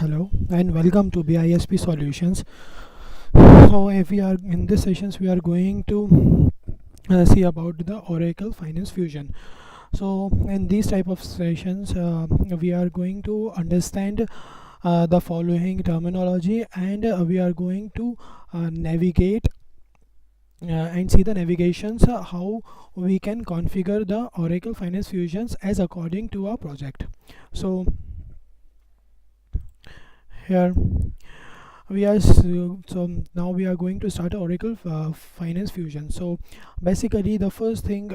Hello and welcome to BISP Solutions. So, if we are in this sessions, we are going to see about the Oracle Finance Fusion. So, in these type of sessions, we are going to understand the following terminology, and we are going to navigate and see the navigations how we can configure the Oracle Finance Fusions as according to our project. So, here so now we are going to start Oracle Finance Fusion. So basically the first thing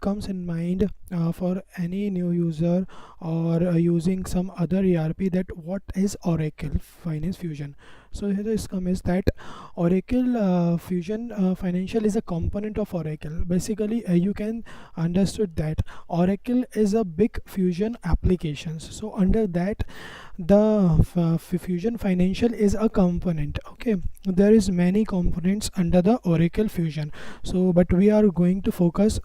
comes in mind for any new user or using some other ERP, that what is Oracle Finance Fusion. So here is come is that Oracle Fusion Financial is a component of Oracle. Basically you can understood that Oracle is a big fusion applications. So under that the Fusion Financial is a component. Okay, there is many components under the Oracle Fusion. So but we are going to focus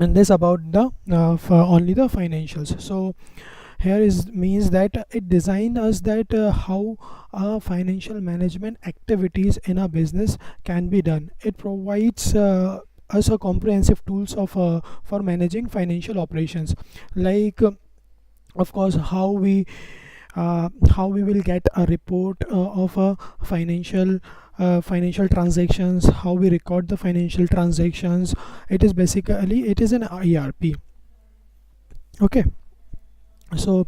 in this about the for only the financials. So here is means that it designed us that how financial management activities in a business can be done. It provides us a comprehensive tools of for managing financial operations, like of course how we will get a report of a financial transactions, how we record the financial transactions. It is an ERP. Okay, so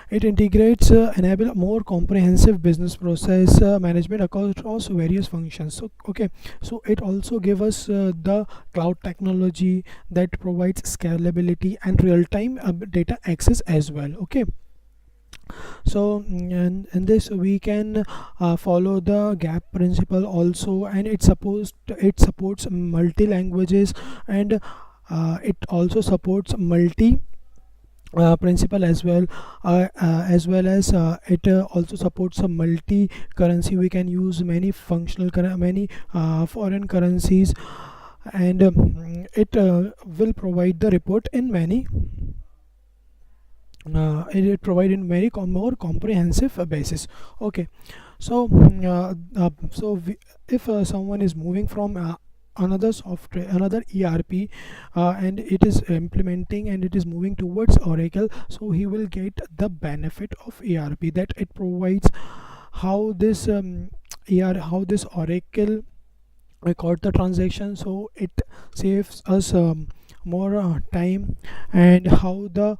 it integrates enable more comprehensive business process management across various functions. So okay, so it also give us the cloud technology that provides scalability and real-time data access as well. Okay, so in this we can follow the gap principle also, and it supports multi languages, and it also supports multi principle as well as it also supports a multi currency. We can use many many foreign currencies, and it will provide the report in many it provide in very more comprehensive basis. Okay, so if someone is moving from another software, another ERP, and it is implementing and it is moving towards Oracle, so he will get the benefit of ERP, that it provides how this how this Oracle record the transaction. So it saves us more time, and how the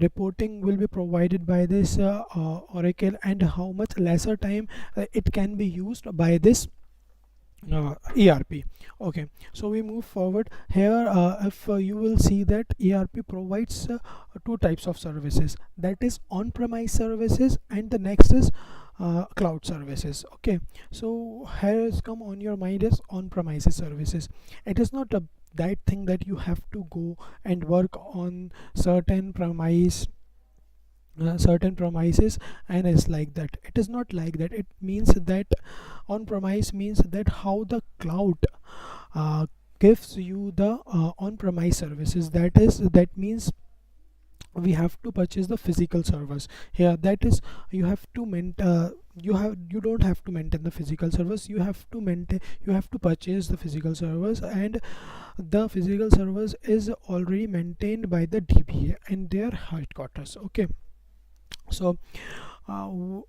reporting will be provided by this Oracle, and how much lesser time it can be used by this ERP. Okay, so we move forward here. If you will see that ERP provides two types of services, that is on-premise services, and the next is cloud services. Okay, so here has come on your mind is on-premises services. It is not a that thing that you have to go and work on certain premises, and it's like that. It is not like that. It means that on premise means that how the cloud uh, gives you the on premise services. That means we have to purchase the physical servers here. That is, you have to you don't have to maintain the physical servers. You have to purchase the physical servers, and the physical servers is already maintained by the DBA and their headquarters. Okay, so uh, w-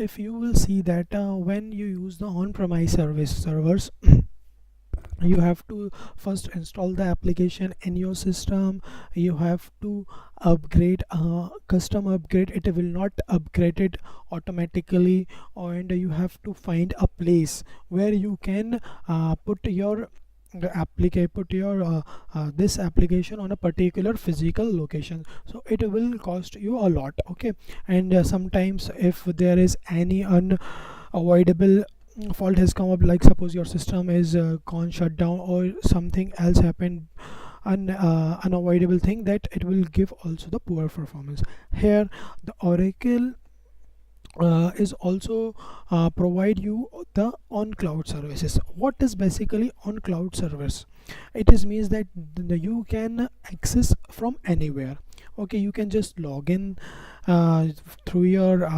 if you will see that when you use the on-premise service servers, you have to first install the application in your system. You have to upgrade, custom upgrade. It will not upgrade it automatically, and you have to find a place where you can put your this application on a particular physical location. So it will cost you a lot. Okay, and sometimes if there is any unavoidable fault has come up, like suppose your system is gone shut down, or something else happened, unavoidable thing, that it will give also the poor performance. Here the Oracle is also provide you the on cloud services. What is basically on cloud service? It is means that you can access from anywhere. Okay, you can just log in through your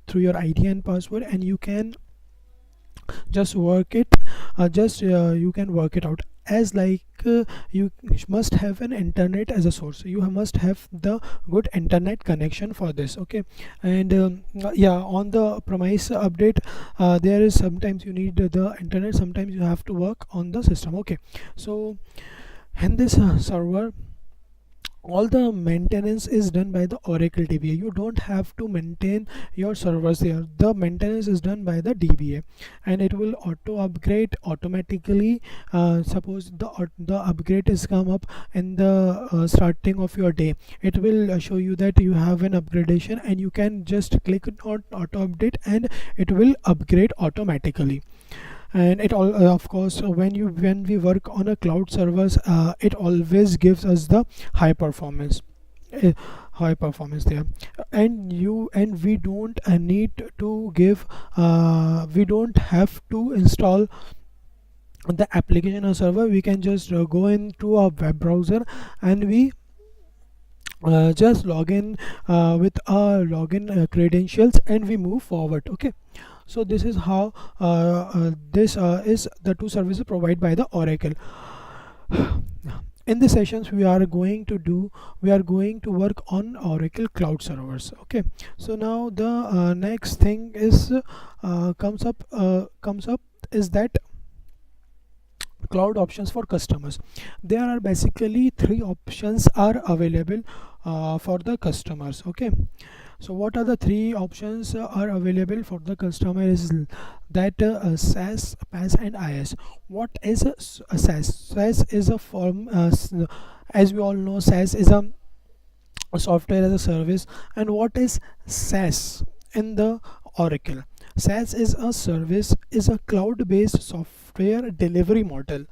through your ID and password, and you can just work it just you can work it out as like you must have an internet as a source. You must have the good internet connection for this. Okay, and yeah, on the premise update, there is sometimes you need the internet, sometimes you have to work on the system. Okay, so in this server, all the maintenance is done by the Oracle DBA. You don't have to maintain your servers there. The maintenance is done by the DBA, and it will auto upgrade automatically. Suppose the upgrade is come up in the starting of your day, it will show you that you have an upgradation, and you can just click on auto update, and it will upgrade automatically. And it all of course, when we work on a cloud servers, it always gives us the high performance, uh, high performance there. And we don't need to give we don't have to install the application or server. We can just go into our web browser, and we just log in with our login credentials, and we move forward. Okay, so this is how this is the two services provided by the Oracle. In the sessions we are going to work on Oracle cloud servers. Okay, so now the next thing is comes up is that cloud options for customers. There are basically three options are available for the customers. Okay, so what are the three options are available for the customer is that SaaS, PaaS and IaaS. What is a SaaS? SaaS is a form as we all know, SaaS is a software as a service. And what is SaaS in the Oracle? SaaS is a service, is a cloud based software delivery model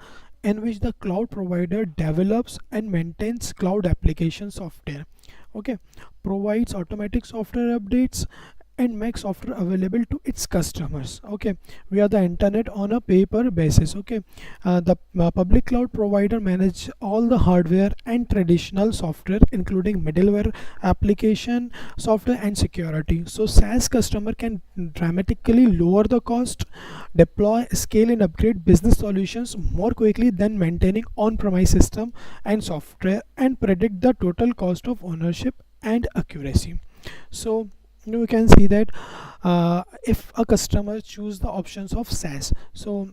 in which the cloud provider develops and maintains cloud application software. Okay, provides automatic software updates and makes software available to its customers. Okay, via the internet on a pay per basis. Okay, the public cloud provider manage all the hardware and traditional software, including middleware, application software and security. So SaaS customer can dramatically lower the cost, deploy, scale and upgrade business solutions more quickly than maintaining on-premise system and software, and predict the total cost of ownership and accuracy. So you can see that if a customer choose the options of SaaS, so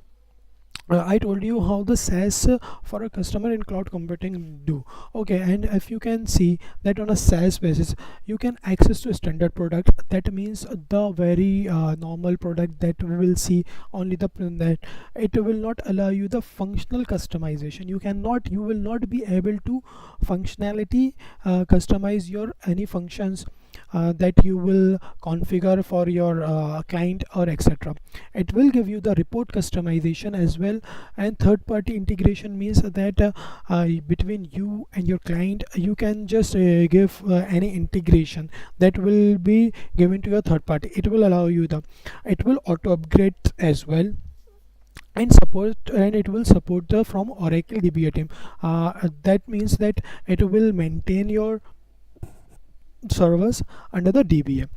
I told you how the SaaS for a customer in cloud computing do. Okay, and if you can see that on a SaaS basis, you can access to a standard product. That means the very normal product that we will see only the that it will not allow you the functional customization. You will not be able to functionality customize your any functions that you will configure for your client or etc. It will give you the report customization as well. And third party integration means that between you and your client, you can just give any integration that will be given to your third party. It will allow you the it will auto upgrade as well, and it will support the from Oracle DBA team. That means that it will maintain your servers under the DBA.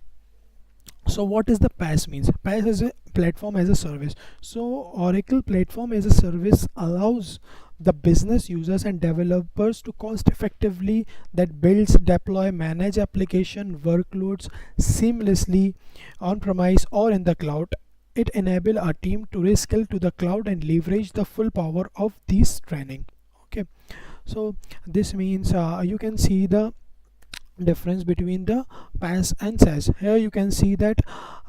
So what is the PaaS means? PaaS is a platform as a service. So Oracle platform as a service allows the business users and developers to cost effectively that builds, deploy, manage application workloads seamlessly on premise or in the cloud. It enable our team to rescale to the cloud and leverage the full power of this training. Okay, so this means you can see the difference between the PaaS and SaaS. Here you can see that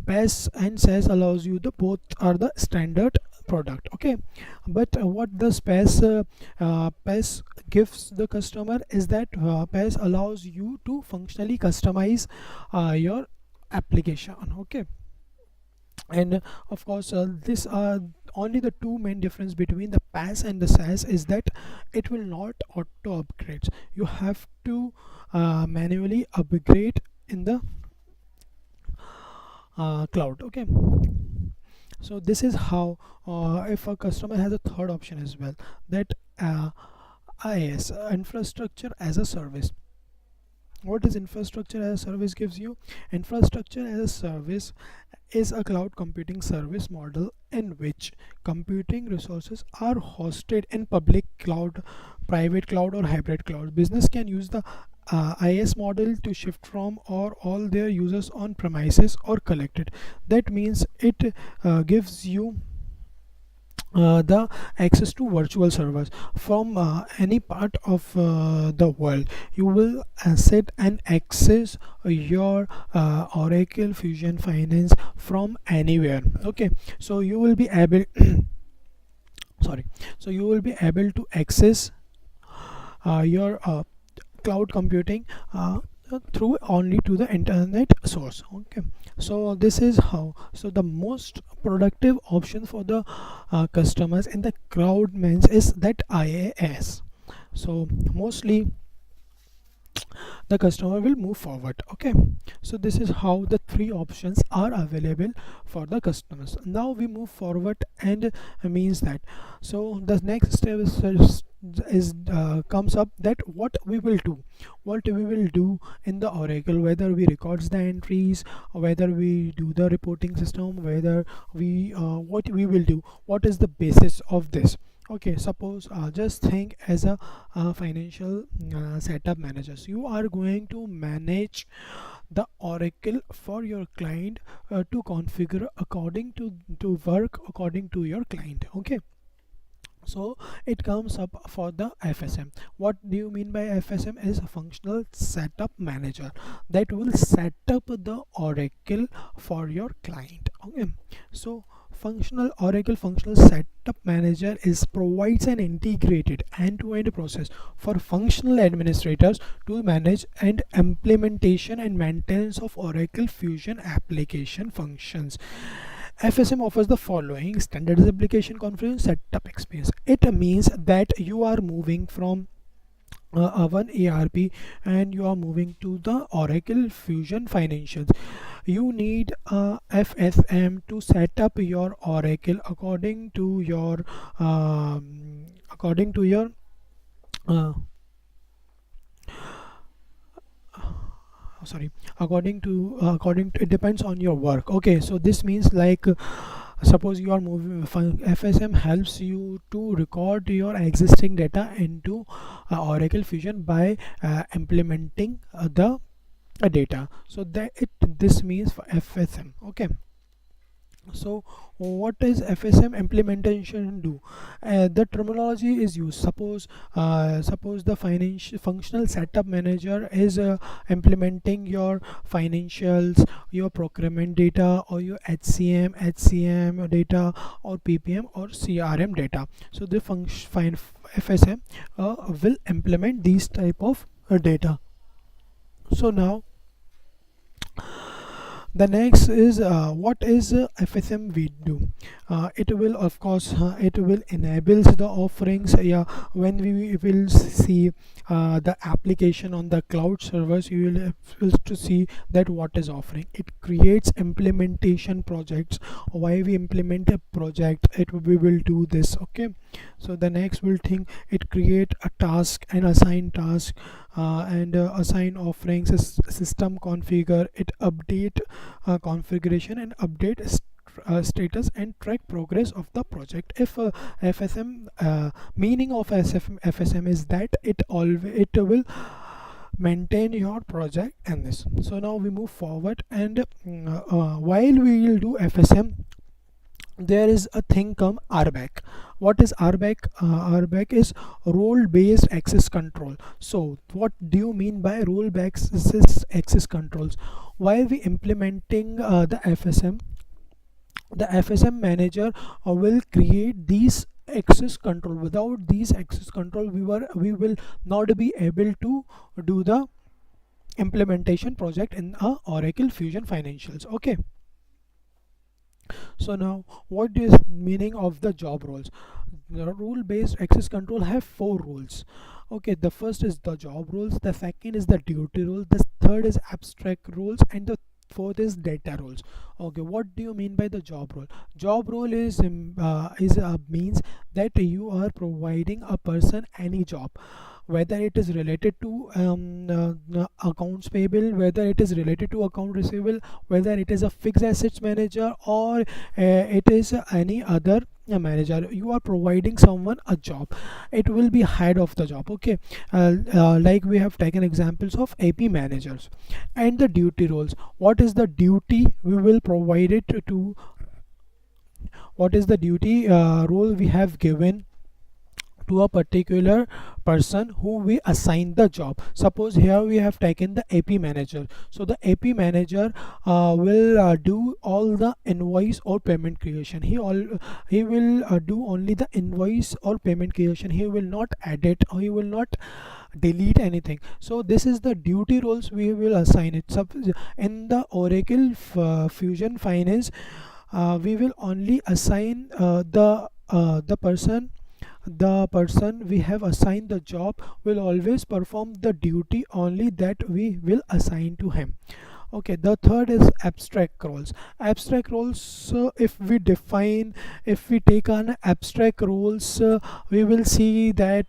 PaaS and SaaS allows you the both are the standard product. Okay, but what the PaaS gives the customer is that PaaS allows you to functionally customize your application. Okay, and of course this are only the two main difference between the PaaS and the SaaS is that it will not auto upgrades. You have to manually upgrade in the cloud. Okay, so this is how, if a customer has a third option as well, that IaaS, infrastructure as a service. What is infrastructure as a service gives you? Infrastructure as a service is a cloud computing service model in which computing resources are hosted in public cloud, private cloud, or hybrid cloud. Business can use the IaaS model to shift from or all their users on premises or collected. That means it gives you the access to virtual servers from any part of the world. You will set and access your Oracle Fusion Finance from anywhere. Okay, so you will be able sorry, so you will be able to access your cloud computing through only to the internet source. Okay, so this is how. So the most productive option for the customers in the cloud means is that IaaS. So mostly the customer will move forward. Okay, so this is how the three options are available for the customers. Now we move forward, and means that, so the next step is comes up, that what we will do in the Oracle, whether we records the entries, or whether we do the reporting system, whether we what we will do, what is the basis of this. Okay, suppose just think as a financial setup managers. You are going to manage the Oracle for your client to configure according to work according to your client. Okay, so it comes up for the FSM. What do you mean by FSM? Is a functional setup manager that will set up the Oracle for your client. Okay, so functional Oracle functional setup manager is provides an integrated end-to-end process for functional administrators to manage and implementation and maintenance of Oracle Fusion application functions. FSM offers the following: standardized application configuration setup experience. It means that you are moving from one ERP and you are moving to the Oracle Fusion Financials. You need a FSM to set up your Oracle according to your uh, sorry according to, it depends on your work. Okay, so this means like, suppose you are moving, FSM helps you to record your existing data into Oracle Fusion by implementing the data. So that it this means for FSM. Okay, so what is FSM implementation do? The terminology is used. Suppose the financial functional setup manager is implementing your financials, your procurement data, or your HCM data, or PPM or CRM data. So the FSM will implement these type of data. So now the next is, what is FSM we do. It will of course it will enables the offerings. Yeah, when we will see the application on the cloud servers, you will able to see that what is offering. It creates implementation projects. Why we implement a project, we will do this. Okay, so the next will think, it create a task and assign task, and assign offerings, system configure, it update configuration, and update status, and track progress of the project. If FSM meaning of FSM is that it will maintain your project and this. So now we move forward, and while we will do FSM, there is a thing come RBAC. What is RBAC? RBAC is role based access control. So what do you mean by role based access controls? While we implementing the FSM manager will create these access control. Without these access control, we will not be able to do the implementation project in a Oracle Fusion Financials. Okay, so now what is meaning of the job roles? The rule based access control have four rules. Okay, the first is the job rules, the second is the duty rule, the third is abstract rules, and the fourth is data roles. Okay, what do you mean by the job role? Job role is means that you are providing a person any job, whether it is related to accounts payable, whether it is related to account receivable, whether it is a fixed assets manager, or it is any other manager. You are providing someone a job, it will be head of the job. Okay, like we have taken examples of AP managers. And the duty roles, what is the duty we will provide it to, what is the duty role we have given to a particular person who we assign the job. Suppose here we have taken the AP manager. So the AP manager will do all the invoice or payment creation. He will do only the invoice or payment creation. He will not edit, or he will not delete anything. So this is the duty roles we will assign it. In the Oracle Fusion Finance, we will only assign the person we have assigned the job will always perform the duty only that we will assign to him. Okay, the third is abstract roles. Abstract roles, if we take on abstract roles, we will see that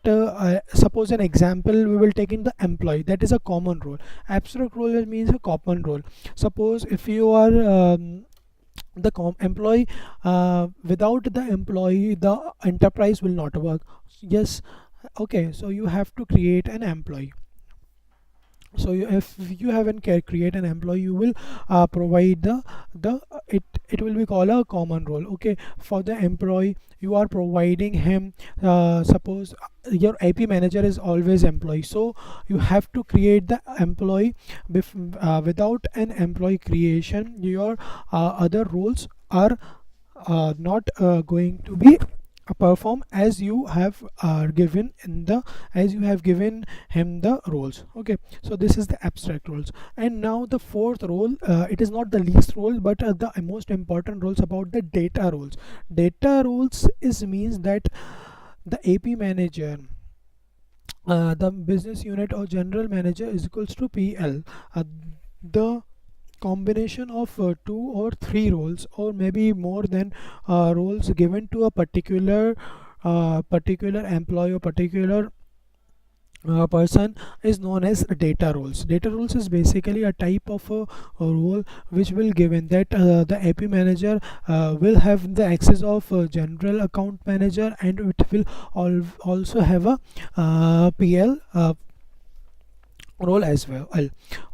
suppose an example, we will take in the employee, that is a common role. Abstract role means a common role. Suppose if you are the employee, without the employee the enterprise will not work. Yes. Okay, so you have to create an employee. So if you haven't create an employee, you will provide the it will be called a common role. Okay, for the employee you are providing him, suppose your AP manager is always employee, so you have to create the employee. Without an employee creation, your other roles are not going to be perform as you have given in the as you have given him the roles. Okay, so this is the abstract roles. And now the fourth role, it is not the least role, but the most important roles about the data roles. Data roles is means that the AP manager, the business unit or general manager is equals to PL. The combination of two or three roles, or maybe more than roles given to a particular employee or particular person is known as data roles. Data roles is basically a type of a role which will given that the AP manager will have the access of general account manager, and it will also have a PL role as well.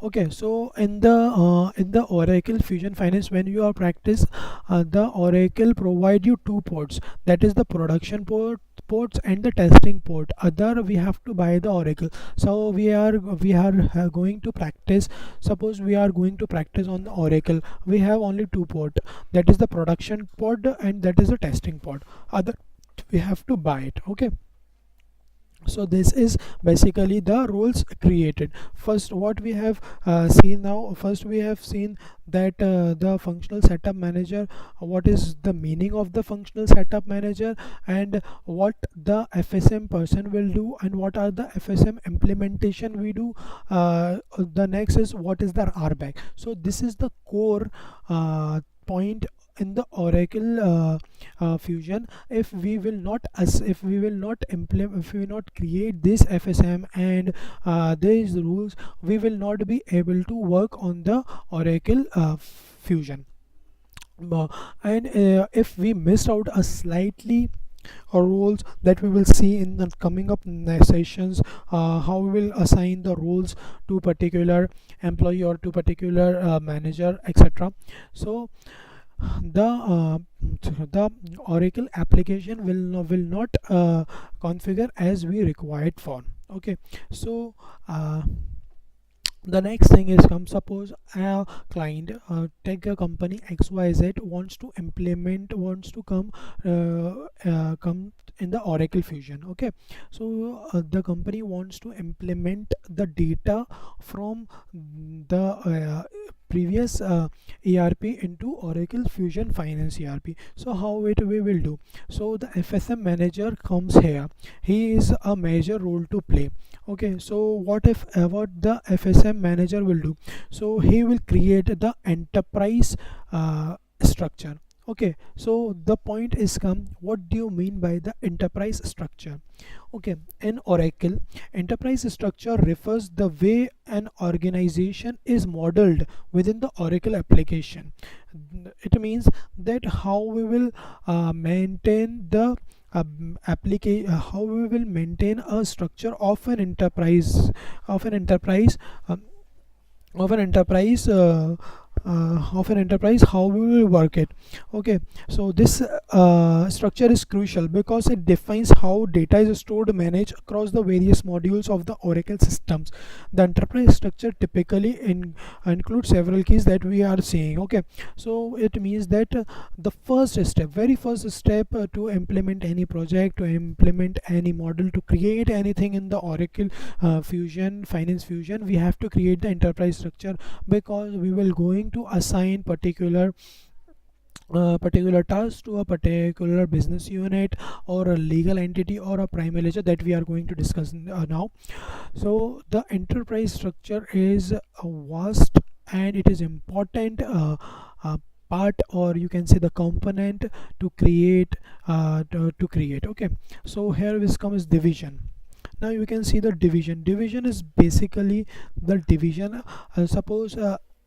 Okay, so in the Oracle Fusion Finance, when you are practice, the Oracle provide you two ports, that is the production ports and the testing port. Other we have to buy the Oracle. So we are going to practice. Suppose we are going to practice on the Oracle, we have only two port, that is the production port and that is the testing port. Other we have to buy it. Okay, so this is basically the rules created. First, what we have seen now, first we have seen that the functional setup manager, what is the meaning of the functional setup manager, and what the FSM person will do, and what are the FSM implementation we do. The next is what is the RBAC. So this is the core point in the Oracle Fusion. If we will not if we will not implement, if we will not create this FSM and these rules, we will not be able to work on the Oracle Fusion. Uh, and if we missed out a slightly roles that we will see in the coming up sessions, how we will assign the roles to particular employee or to particular manager, etc. So the Oracle application will not configure as we required for. Okay, so the next thing is, come suppose a client, take a company XYZ, wants to come in the Oracle Fusion. Okay, so the company wants to implement the data from the previous ERP into Oracle Fusion Finance ERP. So how it we will do? So the FSM manager comes here. He is a major role to play. Okay, so what the FSM manager will do? So he will create the enterprise structure. Okay, so the point is come, what do you mean by the enterprise structure? Okay, in Oracle, enterprise structure refers the way an organization is modeled within the Oracle application. It means that how we will maintain the how we will maintain a structure of an enterprise, of an enterprise um, of an enterprise how we will work it. Okay, so this structure is crucial because it defines how data is stored, managed across the various modules of the Oracle systems. The enterprise structure typically includes several keys that we are seeing. Okay, so it means that the first step, very first step to implement any project, to implement any model, to create anything in the Oracle Fusion Finance Fusion, we have to create the enterprise structure, because we will going to assign particular task to a particular business unit or a legal entity or a primary ledger that we are going to discuss now. So the enterprise structure is vast, and it is important part, or you can say the component to create to create. Okay, so here is comes division. Now you can see the division is basically the division. Suppose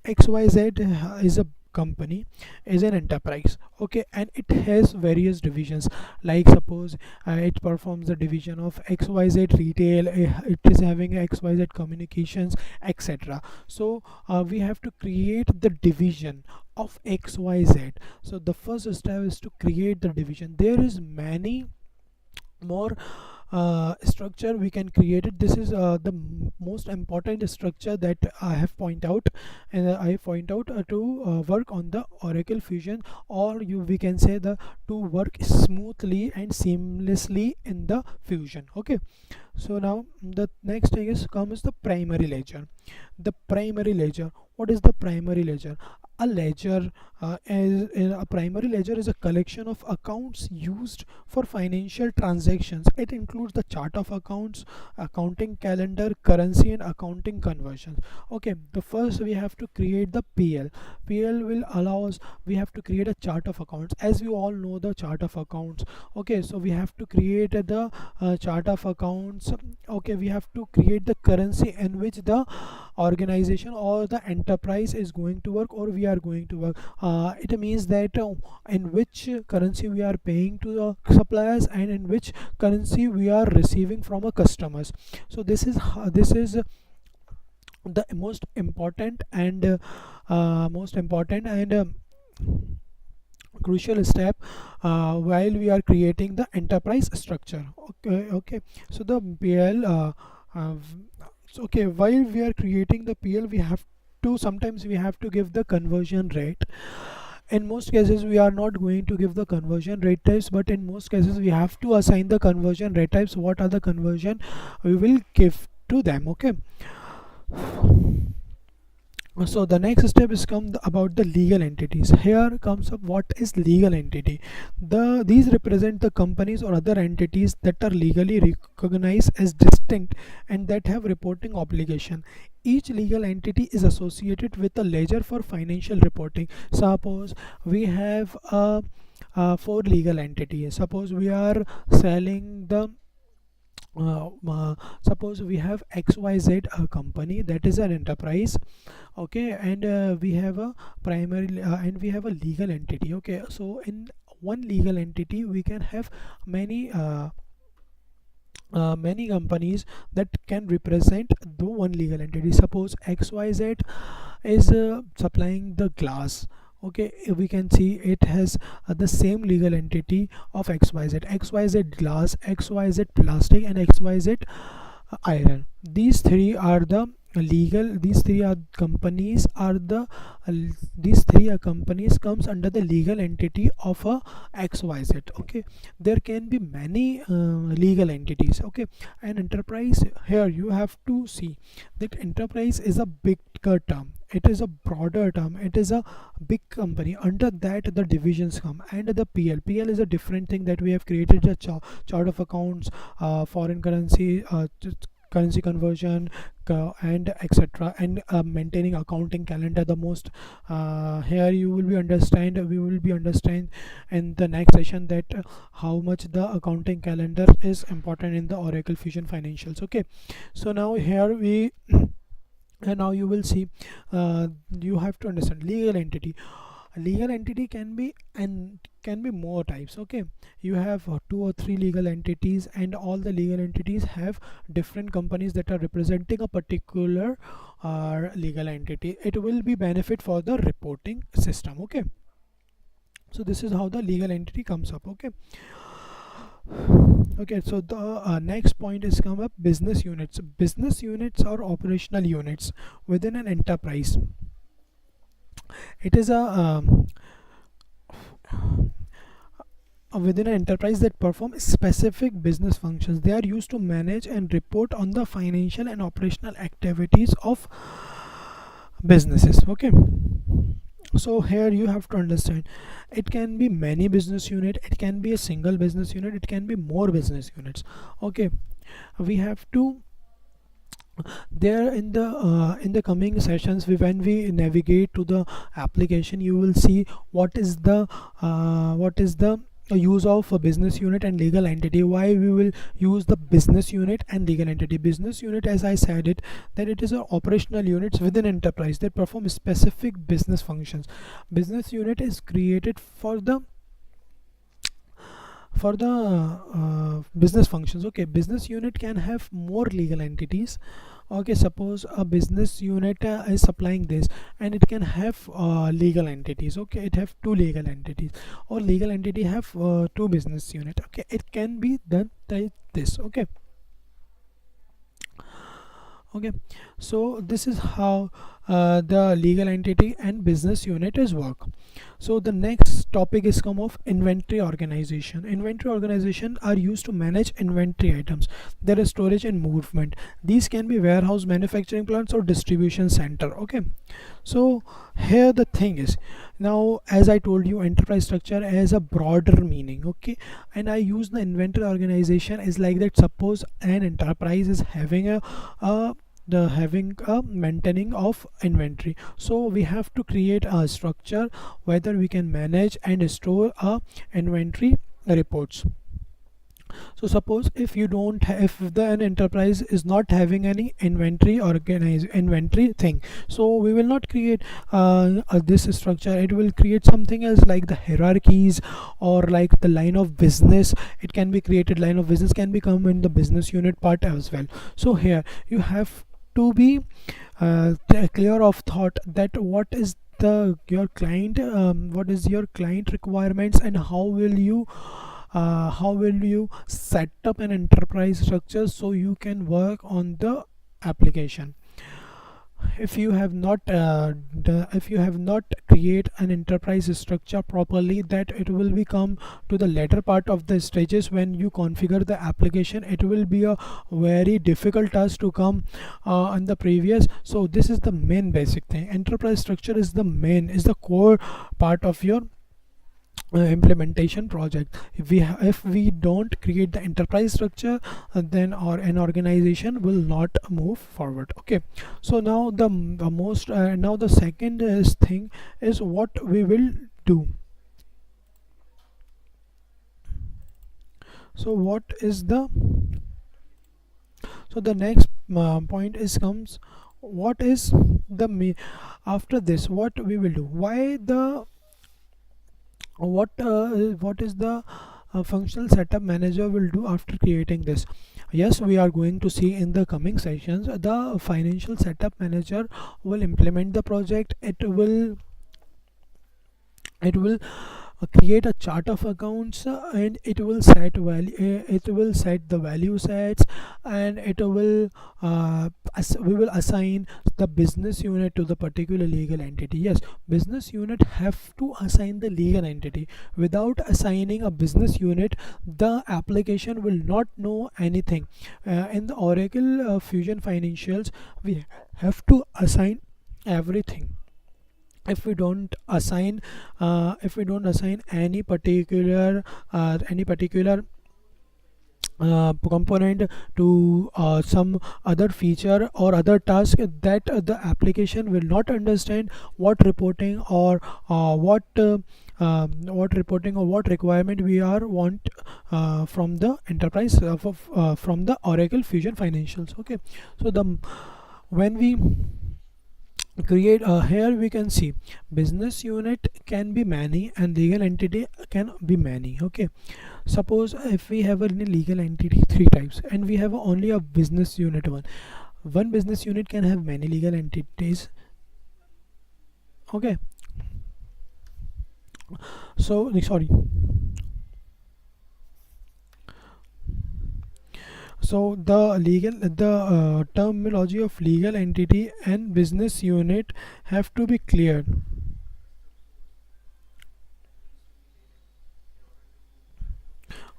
XYZ is a company, is an enterprise. Okay, and it has various divisions, like suppose it performs the division of XYZ retail, it is having XYZ communications, etc. So we have to create the division of XYZ. So the first step is to create the division. There is many more structure we can create it. This is the most important structure that I have point out, and I point out to work on the Oracle Fusion, or we can say the to work smoothly and seamlessly in the Fusion. Okay, so now the next thing is comes the primary ledger. The primary ledger, what is the primary ledger? A ledger a primary ledger is a collection of accounts used for financial transactions. It includes the chart of accounts, accounting calendar, currency, and accounting conversions. Okay, the first we have to create the PL will allow us, we have to create a chart of accounts, as we all know the chart of accounts. Okay, so we have to create the chart of accounts. Okay, we have to create the currency in which the organization or the enterprise is going to work, or we are going to work. It means that in which currency we are paying to the suppliers, and in which currency we are receiving from our customers. So this is the most important and crucial step while we are creating the enterprise structure. Okay, so the PL okay, while we are creating the PL, we have to sometimes we have to give the conversion rate. In most cases we are not going to give the conversion rate types, but in most cases we have to assign the conversion rate types. What are the conversion we will give to them? Okay, so the next step is about the legal entities. Here comes up, what is legal entity? These represent the companies or other entities that are legally recognized as distinct and that have reporting obligation. Each legal entity is associated with a ledger for financial reporting. Suppose we have four legal entities. Suppose we are selling the suppose we have XYZ company, that is an enterprise. Okay, and we have a primary and we have a legal entity. Okay, so in one legal entity we can have many companies that can represent the one legal entity. Suppose XYZ is supplying the glass. Okay, we can see it has the same legal entity of XYZ glass, XYZ plastic, and XYZ iron. These three are the legal, these three are companies are the these three are companies comes under the legal entity of a XYZ. Okay, there can be many legal entities. Okay, and enterprise, here you have to see that enterprise is a bigger term. it is a broader term. It is a big company. Under that the divisions come, and the PL is a different thing that we have created a chart of accounts, foreign currency, currency conversion, and etc., and maintaining accounting calendar. The most here you will be understand we will be understand in the next session that how much the accounting calendar is important in the Oracle Fusion Financials. Okay, so now here we and now you will see, you have to understand legal entity. A legal entity can be, and can be more types. Okay, you have 2 or 3 legal entities, and all the legal entities have different companies that are representing a particular legal entity. It will be benefit for the reporting system. Okay, so this is how the legal entity comes up. Okay, so the next point is come up, business units. Business units are operational units within an enterprise. It is a within an enterprise that perform specific business functions. They are used to manage and report on the financial and operational activities of businesses. Okay, so here you have to understand, it can be many business unit, it can be a single business unit, it can be more business units. Okay, we have to there in the coming sessions, when we navigate to the application, you will see what is the use of a business unit and legal entity. Why we will use the business unit and legal entity. Business unit, as I said it, that it is a operational units within enterprise that perform specific business functions. Business unit is created for the business functions. Okay, business unit can have more legal entities. Okay, suppose a business unit is supplying this, and it can have legal entities. Okay, it have 2 legal entities, or legal entity have 2 business unit. Okay, it can be done like this. Okay, so this is how the legal entity and business unit is work. So the next topic is come of inventory organization. Inventory organization are used to manage inventory items, their storage and movement. These can be warehouse, manufacturing plants, or distribution center. Okay, so here the thing is, now as I told you, enterprise structure has a broader meaning. Okay, and I use the inventory organization is like that. Suppose an enterprise is having having a maintaining of inventory, so we have to create a structure whether we can manage and store a inventory reports. So suppose if you don't if the an enterprise is not having any inventory thing, so we will not create this structure. It will create something else like the hierarchies, or like the line of business. It can be created, line of business can become in the business unit part as well. So here you have to be clear of thought that what is the your client what is your client requirements, and how will you set up an enterprise structure so you can work on the application. If you have not create an enterprise structure properly, that it will become to the latter part of the stages when you configure the application, it will be a very difficult task to come on the previous. So this is the main basic thing. Enterprise structure is the core part of your implementation project. If we don't create the enterprise structure, then an organization will not move forward. Okay, so now the second thing is what we will do. So what is the so the next point is comes, what is the after this, what we will do, why the what is the functional setup manager will do after creating this. Yes, we are going to see in the coming sessions, the financial setup manager will implement the project. It will create a chart of accounts, and it will set the value sets, and we will assign the business unit to the particular legal entity. Yes, business unit have to assign the legal entity. Without assigning a business unit, the application will not know anything. In the Oracle Fusion Financials, we have to assign everything. If we don't assign any particular component to some other feature or other task, that the application will not understand what reporting or what reporting or what requirement we are want from the enterprise from the Oracle Fusion Financials. Okay, so the when we create here we can see business unit can be many and legal entity can be many. Okay, suppose if we have a legal entity three types and we have only a business unit one business unit can have many legal entities. Okay, so sorry, so the terminology of legal entity and business unit have to be cleared.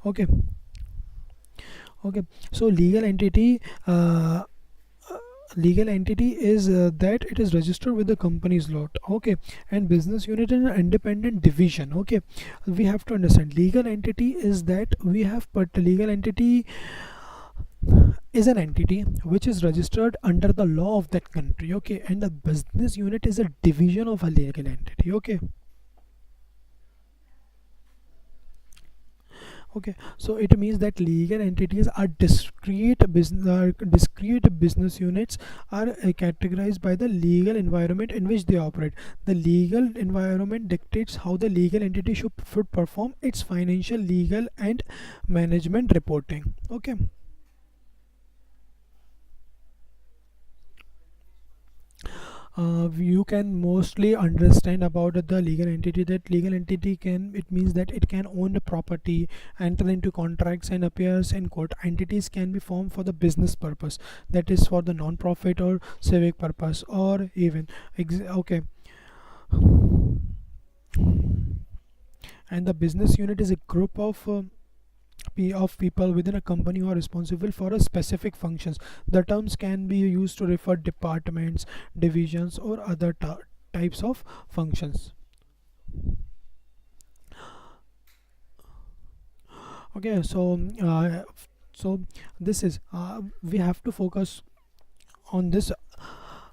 Okay, okay, so legal entity is that it is registered with the company's lot. Okay, and business unit is an independent division. Okay, we have to understand legal entity is that we have, but legal entity is an entity which is registered under the law of that country. Okay, and the business unit is a division of a legal entity. Okay, okay, so it means that legal entities are discrete business units are categorized by the legal environment in which they operate. The legal environment dictates how the legal entity should perform its financial, legal and management reporting. Okay, you can mostly understand about the legal entity. That legal entity can, it means that it can own the property, enter into contracts and appears in court. Entities can be formed for the business purpose, that is for the non-profit or civic purpose, or even okay, and the business unit is a group of people within a company who are responsible for a specific functions. The terms can be used to refer departments, divisions, or other types of functions. Okay, so this is we have to focus on this.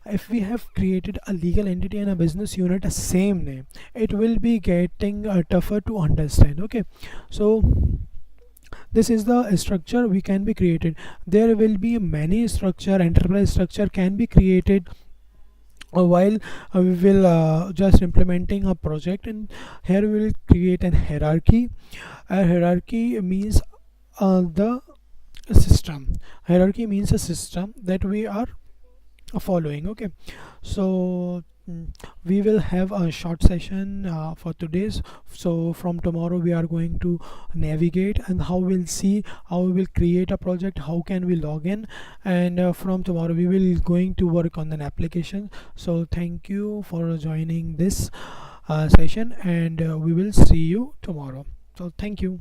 If we have created a legal entity and a business unit a same name, it will be getting tougher to understand. Okay, so this is the structure we can be created. There will be many structure, enterprise structure can be created while we will just implementing a project. And here we will create an hierarchy. A hierarchy means the system. Hierarchy means a system that we are following. Okay, so we will have a short session for today's. So from tomorrow we are going to navigate and how we'll see how we will create a project, how can we log in, and from tomorrow we will going to work on an application. So thank you for joining this session, and we will see you tomorrow. So thank you.